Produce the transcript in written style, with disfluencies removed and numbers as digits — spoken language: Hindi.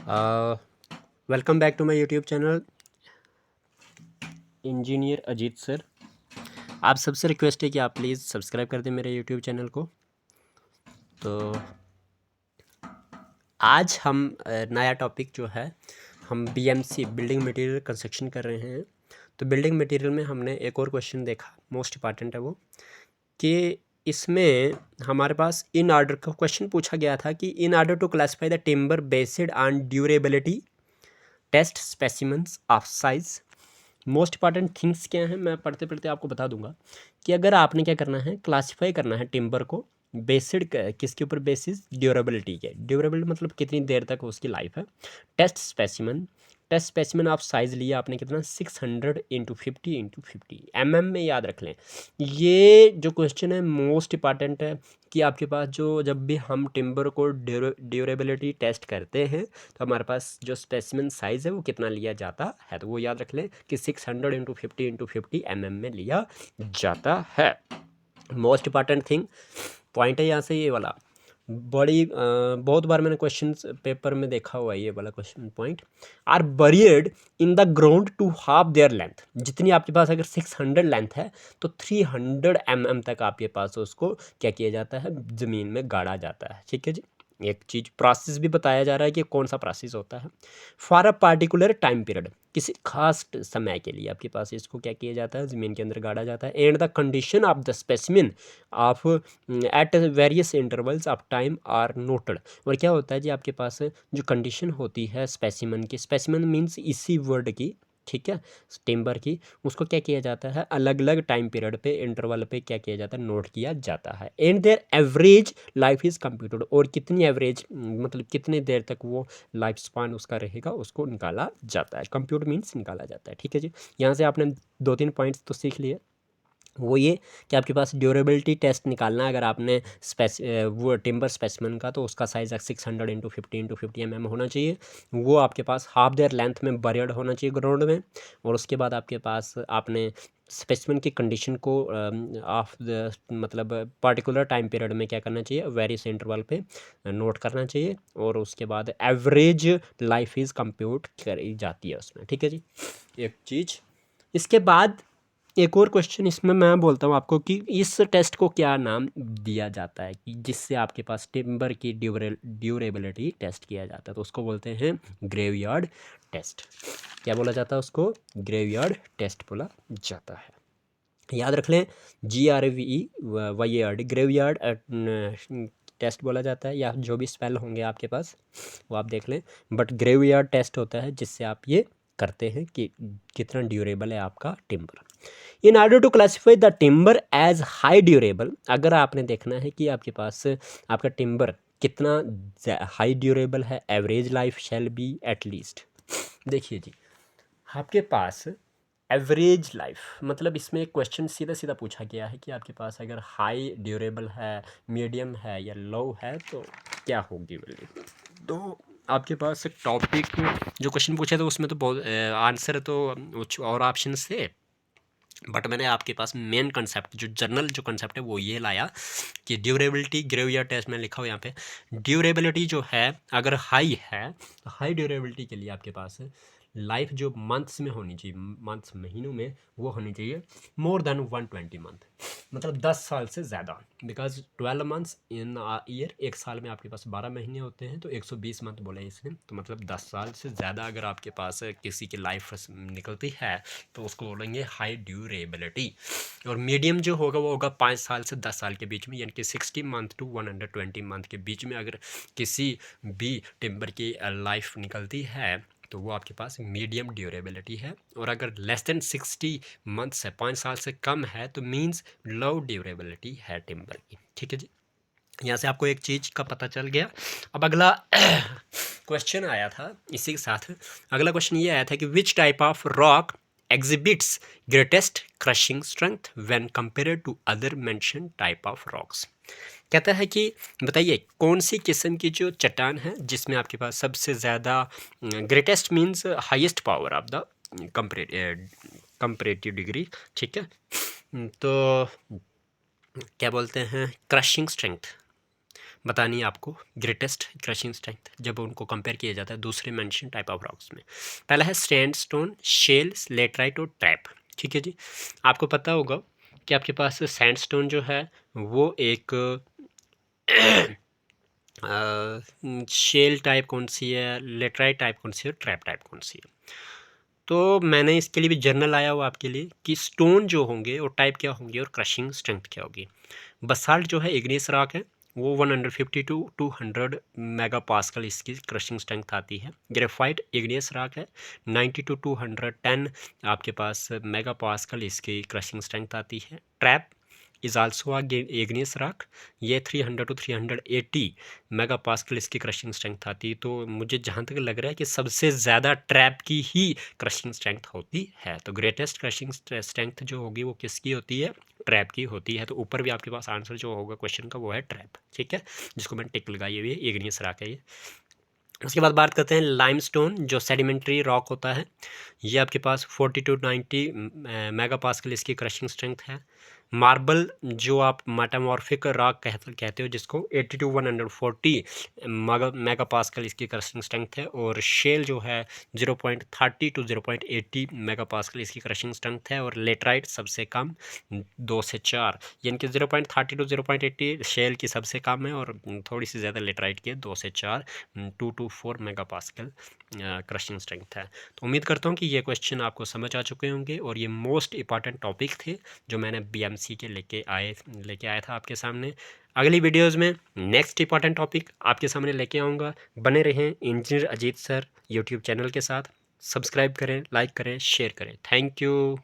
Welcome back to my YouTube channel engineer Ajit sir. आप सबसे रिक्वेस्ट है कि आप प्लीज़ सब्सक्राइब कर दें मेरे यूट्यूब चैनल को। तो आज हम नया टॉपिक जो है हम बीएमसी बिल्डिंग मटेरियल कंस्ट्रक्शन कर रहे हैं। तो बिल्डिंग मटेरियल में हमने एक और क्वेश्चन देखा, मोस्ट इंपॉर्टेंट है वो, कि इसमें हमारे पास इन ऑर्डर का क्वेश्चन पूछा गया था कि in order to classify the timber based on durability test specimens of size. Most important things क्या हैं मैं पढ़ते पढ़ते आपको बता दूंगा कि अगर आपने क्या करना है, क्लासिफाई करना है टिम्बर को बेस्ड किसके ऊपर, बेसिस ड्यूरेबिलिटी के। ड्यूरेबिलिटी मतलब कितनी देर तक उसकी लाइफ है। टेस्ट स्पेसिमन ऑफ साइज लिया आपने कितना, 600 × 50 × 50 में याद रख लें। ये जो क्वेश्चन है मोस्ट इंपॉर्टेंट है कि आपके पास जो जब भी हम टिम्बर को ड्यूरेबिलिटी टेस्ट करते हैं तो हमारे पास जो स्पेसिमन साइज़ है वो कितना लिया जाता है, तो वो याद रख लें कि 600 × 50 × 50 में लिया जाता है। मोस्ट इंपॉर्टेंट थिंग पॉइंट है यहाँ से ये वाला, बहुत बार मैंने क्वेश्चन पेपर में देखा हुआ है ये वाला question point. Are buried in the ground to half their length. जितनी आपके पास अगर 600 लेंथ है तो 300 तक आपके पास उसको क्या किया जाता है, ज़मीन में गाड़ा जाता है। ठीक है जी, एक चीज़ प्रोसेस भी बताया जा रहा है कि कौन सा प्रोसेस होता है। For a particular time period, किसी खास समय के लिए आपके पास इसको क्या किया जाता है, ज़मीन के अंदर गाड़ा जाता है। And the condition of the specimen of at various intervals of time are noted. और क्या होता है जी, आपके पास जो कंडीशन होती है स्पेसिमन की, स्पेसिमन मीन्स इसी वर्ड की, ठीक है, टिम्बर की, उसको क्या किया जाता है, अलग अलग टाइम पीरियड पे इंटरवल पे क्या किया जाता है, नोट किया जाता है। And there average life is computed, और कितनी एवरेज मतलब कितनी देर तक वो लाइफ स्पान उसका रहेगा उसको निकाला जाता है। कंप्यूट मीन्स निकाला जाता है। ठीक है जी, यहाँ से आपने 2-3 पॉइंट्स तो सीख लिए। वो ये कि आपके पास ड्यूरेबिलिटी टेस्ट निकालना है अगर आपने वो टिम्बर स्पेसिमन का, तो उसका साइज़ 600 × 50 × 50 होना चाहिए। वो आपके पास हाफ देयर लेंथ में बरियड होना चाहिए ग्राउंड में। और उसके बाद आपके पास आपने स्पेसिमन की कंडीशन को ऑफ द मतलब पर्टिकुलर टाइम पीरियड में क्या करना चाहिए, वेरियस इंटरवल पे नोट करना चाहिए। और उसके बाद एवरेज लाइफ इज़ कंप्यूट करी जाती है उसमें। ठीक है जी, एक चीज़। इसके बाद एक और क्वेश्चन इसमें मैं बोलता हूँ आपको कि इस टेस्ट को क्या नाम दिया जाता है कि जिससे आपके पास टिम्बर की ड्यूरेबिलिटी टेस्ट किया जाता है, तो उसको बोलते हैं ग्रेवयार्ड टेस्ट। क्या बोला जाता है उसको, ग्रेवयार्ड टेस्ट बोला जाता है। याद रख लें, GRAVEYARD ग्रेवयार्ड टेस्ट बोला जाता है, या जो भी स्पेल होंगे आपके पास वो आप देख लें। बट ग्रेवयार्ड टेस्ट होता है जिससे आप ये करते हैं कि कितना ड्यूरेबल है आपका timber. In order to classify the timber as high durable, अगर आपने देखना है कि आपके पास आपका टिम्बर कितना हाई ड्यूरेबल है, average life shall be at least. देखिए जी, आपके पास एवरेज लाइफ मतलब इसमें एक क्वेश्चन सीधा सीधा पूछा गया है कि आपके पास अगर हाई ड्यूरेबल है, मीडियम है या लो है तो क्या होगी वैल्यू। तो आपके पास एक टॉपिक जो क्वेश्चन पूछा था उसमें तो बहुत आंसर तो कुछ और ऑप्शन थे, बट मैंने आपके पास मेन कंसेप्ट जो जनरल जो कंसेप्ट है वो ये लाया कि ड्यूरेबिलिटी ग्रेवियर टेस्ट में लिखा हो यहाँ पे, ड्यूरेबिलिटी जो है अगर हाई है तो हाई ड्यूरेबिलिटी के लिए आपके पास लाइफ जो मंथ्स में होनी चाहिए, मंथ्स महीनों में, वो होनी चाहिए मोर देन 120 मंथ, मतलब 10 साल से ज़्यादा। बिकॉज 12 मंथ्स इन ईयर, एक साल में आपके पास 12 महीने होते हैं, तो 120 मंथ बोले इसने, तो मतलब 10 साल से ज़्यादा अगर आपके पास किसी की लाइफ निकलती है तो उसको बोलेंगे हाई ड्यूरेबिलिटी। और मीडियम जो होगा वो होगा 5 साल से 10 साल के बीच में, यानी कि 60 मंथ टू 120 मंथ के बीच में अगर किसी भी टिम्बर की लाइफ निकलती है तो वो आपके पास मीडियम ड्यूरेबिलिटी है। और अगर लेस देन 60 मंथ्स है, 5 साल से कम है, तो मीन्स लो ड्यूरेबिलिटी है टिम्बर की। ठीक है जी, यहाँ से आपको एक चीज़ का पता चल गया। अब अगला क्वेश्चन आया था इसी के साथ, अगला क्वेश्चन ये आया था कि which type of rock exhibits greatest crushing strength when compared to other mention type of rocks. कहता है कि बताइए कौन सी किस्म की जो चट्टान है जिसमें आपके पास सबसे ज़्यादा, greatest means highest power of the comparative degree, ठीक है, तो क्या बोलते हैं क्रशिंग स्ट्रेंथ, बतानी है आपको ग्रेटेस्ट क्रशिंग स्ट्रेंथ जब उनको कंपेयर किया जाता है दूसरे मेंशन टाइप ऑफ रॉक्स में। पहला है सैंडस्टोन, शेल, लेटराइट और ट्रैप। ठीक है जी, आपको पता होगा कि आपके पास सैंडस्टोन जो है वो एक शेल टाइप कौन सी है, लेटराइट टाइप कौन सी है, ट्रैप टाइप कौन सी है। तो मैंने इसके लिए भी जर्नल आया हुआ आपके लिए कि स्टोन जो होंगे वो टाइप क्या होंगे और क्रशिंग स्ट्रेंथ क्या होगी। बसाल्ट जो है इग्नियस रॉक है, वो 150 टू 200 मेगा पास्कल इसकी क्रशिंग स्ट्रेंथ आती है। ग्रेफाइट इग्नियस रॉक है, 90 टू 210 आपके पास मेगा पास्कल इसकी क्रशिंग स्ट्रेंथ आती है। Trap is also a igneous rock, ये 300 टू 380 मेगा पास्कल इसकी क्रशिंग स्ट्रेंथ आती है। तो मुझे जहाँ तक लग रहा है कि सबसे ज़्यादा ट्रैप की ही क्रशिंग स्ट्रेंथ होती है। तो ग्रेटेस्ट क्रशिंग स्ट्रेंथ जो होगी वो किसकी होती है, ट्रैप की होती है। तो ऊपर भी आपके पास आंसर जो होगा क्वेश्चन का वो है ट्रैप। ठीक है, जिसको मैंने टिक लगाई हुई है, इग्नियस रॉक है ये। उसके बाद बात करते हैं लाइमस्टोन, जो सेडिमेंट्री रॉक होता है। ये आपके पास 40 टू 90 मेगा पास्कल इसकी क्रशिंग स्ट्रेंथ है। मार्बल जो आप मेटामॉर्फिक रॉक कहते हो जिसको 80 टू 140 मेगा पास्कल इसकी क्रशिंग स्ट्रेंथ है। और शेल जो है 0.30 टू 0.80 मेगा पास्कल इसकी क्रशिंग स्ट्रेंथ है। और लेटराइट सबसे कम 2 से 4, यानी कि 0.30 टू 0.80 शेल की सबसे कम है और थोड़ी सी ज़्यादा लेटराइट की 2 से 4, 2 to 4 mega pascal crushing strength है। तो उम्मीद करता हूँ कि ये क्वेश्चन आपको समझ आ चुके होंगे और ये मोस्ट इंपॉर्टेंट टॉपिक थे जो मैंने बीएमसी के लेके आया था आपके सामने। अगली वीडियोस में नेक्स्ट इंपॉर्टेंट टॉपिक आपके सामने लेके आऊँगा। बने रहें engineer Ajit sir YouTube channel के साथ। सब्सक्राइब करें, लाइक करें, शेयर करें। Thank you.